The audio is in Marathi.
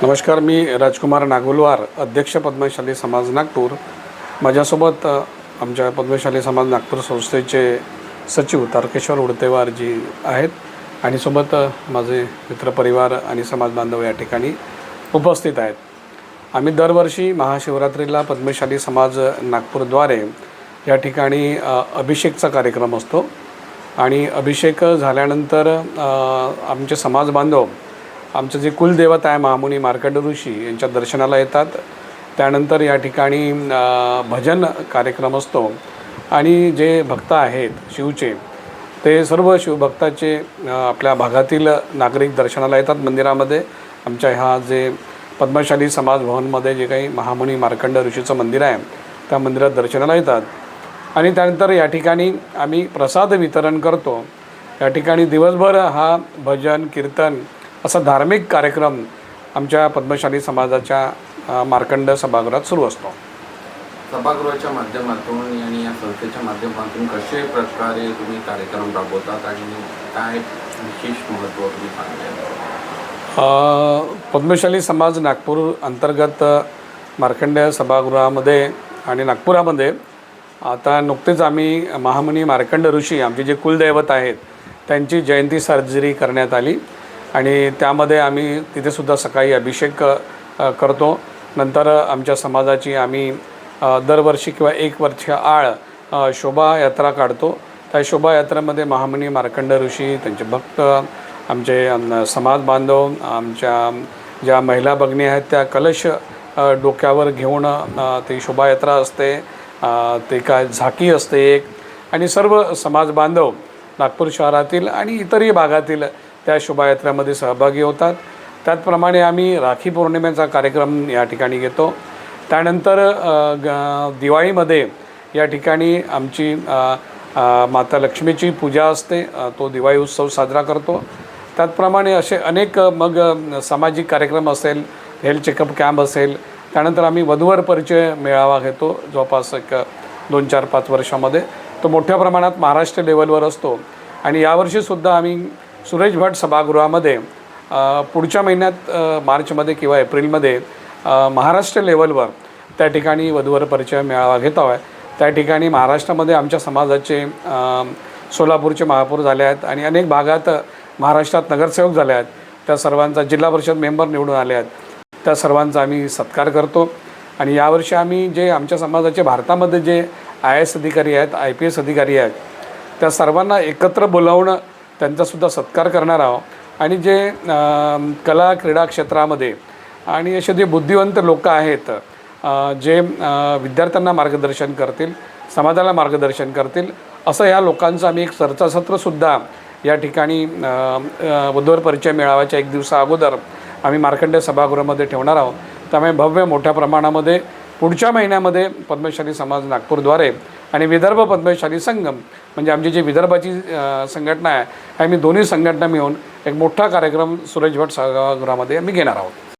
नमस्कार, मी राजकुमार नागोलवार, अध्यक्ष पद्मशाली समाज नागपूर। माझ्यासोबत आमच्या पद्मशाली समाज नागपूर संस्थेचे सचिव तारकेश्वर उडतेवार जी आहेत आणि सोबत माझे मित्रपरिवार आणि समाज बांधव या ठिकाणी उपस्थित आहेत। आम्ही दरवर्षी महाशिवरात्रीला पद्मशाली समाज नागपूरद्वारे या ठिकाणी अभिषेकचा कार्यक्रम असतो आणि अभिषेक झाल्यानंतर आमचे समाज बांधव आमचं जे कुलदेवत आहे महामुनी मार्कंड ऋषी यांच्या दर्शनाला येतात। त्यानंतर या ठिकाणी भजन कार्यक्रम असतो आणि जे भक्त आहेत शिवचे ते सर्व शिवभक्ताचे आपल्या भागातील नागरिक दर्शनाला येतात मंदिरामध्ये। आमच्या ह्या जे पद्मशाली समाज भवनमध्ये जे काही महामुनी मार्कंड ऋषीचं मंदिर आहे त्या मंदिरात दर्शनाला येतात आणि त्यानंतर या ठिकाणी आम्ही प्रसाद वितरण करतो। या ठिकाणी दिवसभर हा भजन कीर्तन असा धार्मिक कार्यक्रम आमच्या पद्मशाली समाजाच्या मार्कंड सभागृहात सुरू असतो। सभागृहाच्या माध्यमातून आणि या संस्थेच्या माध्यमातून कसे प्रकारे तुम्ही कार्यक्रम राबवतात आणि काय विशेष महत्त्व तुम्ही सांगता? पद्मशाली समाज नागपूर अंतर्गत मार्कंड सभागृहामध्ये आणि नागपुरामध्ये आता नुकतेच आम्ही महामुनी मार्कंड ऋषी आमचे जे कुलदैवत आहेत त्यांची जयंती साजरी करण्यात आली आणि त्यामध्ये आम्ही तिथेसुद्धा सकाळी अभिषेक करतो। नंतर आमच्या समाजाची आम्ही दरवर्षी किंवा एक वर्ष आळ शोभायात्रा काढतो। त्या शोभायात्रेमध्ये महामुनी मार्कंड ऋषी त्यांचे भक्त आमचे समाज बांधव आमच्या ज्या महिला भगिनी आहेत त्या कलश डोक्यावर घेऊन ती शोभायात्रा असते, ते काय झाकी असते एक, आणि सर्व समाज बांधव नागपूर शहरातील आणि इतरही भागातील त्या शोभायात्रेमध्ये सहभागी होतात। त्याचप्रमाणे आम्ही राखी पौर्णिमेचा कार्यक्रम या ठिकाणी घेतो। त्यानंतर दिवाळीमध्ये या ठिकाणी आमची माता लक्ष्मीची पूजा असते, तो दिवाळी उत्सव साजरा करतो। त्याचप्रमाणे असे अनेक मग सामाजिक कार्यक्रम असेल, हेल्थ चेकअप कॅम्प असेल, त्यानंतर आम्ही वधूवर परिचय मेळावा घेतो जवळपास एक 2-4-5 वर्षामध्ये। तो मोठ्या प्रमाणात महाराष्ट्र लेवलवर असतो आणि यावर्षीसुद्धा आम्ही सुरेश भट सभागृहामध्ये पुढच्या महिन्यात मार्चमध्ये किंवा एप्रिलमध्ये महाराष्ट्र लेवलवर त्या ठिकाणी वधूवर परिचय मेळावा घेत आहे। त्या ठिकाणी महाराष्ट्रामध्ये आमच्या समाजाचे सोलापूरचे महापौर झाले आहेत आणि अनेक भागात महाराष्ट्रात नगरसेवक झाले आहेत। त्या सर्वांचा जिल्हा परिषद मेंबर निवडून आले आहेत, त्या सर्वांचा आम्ही सत्कार करतो। आणि यावर्षी आम्ही जे आमच्या समाजाचे भारतामध्ये जे IAS अधिकारी आहेत, IPS अधिकारी आहेत, त्या सर्वांना एकत्र बोलावून त्यांचासुद्धा सत्कार करणार आहोत। आणि जे कला क्रीडा क्षेत्रामध्ये आणि असे जे बुद्धिवंत लोक आहेत जे विद्यार्थ्यांना मार्गदर्शन करतील, समाजाला मार्गदर्शन करतील, असं या लोकांचं आम्ही एक चर्चासत्रसुद्धा या ठिकाणी वधूवर परिचय मेळाव्याच्या 1 दिवसा अगोदर आम्ही मार्कंड सभागृहामध्ये ठेवणार आहोत। त्यामुळे भव्य मोठ्या प्रमाणामध्ये पुढच्या महिन्यामध्ये पद्मशाली समाज नागपूरद्वारे आणि विदर्भ पद्मशाली संगम म्हणजे आमची जी विदर्भाची संघटना आहे, आम्ही दोन्ही संघटना मिळून एक मोठा कार्यक्रम सुरेश भट सभागृहामध्ये आम्ही घेणार आहोत।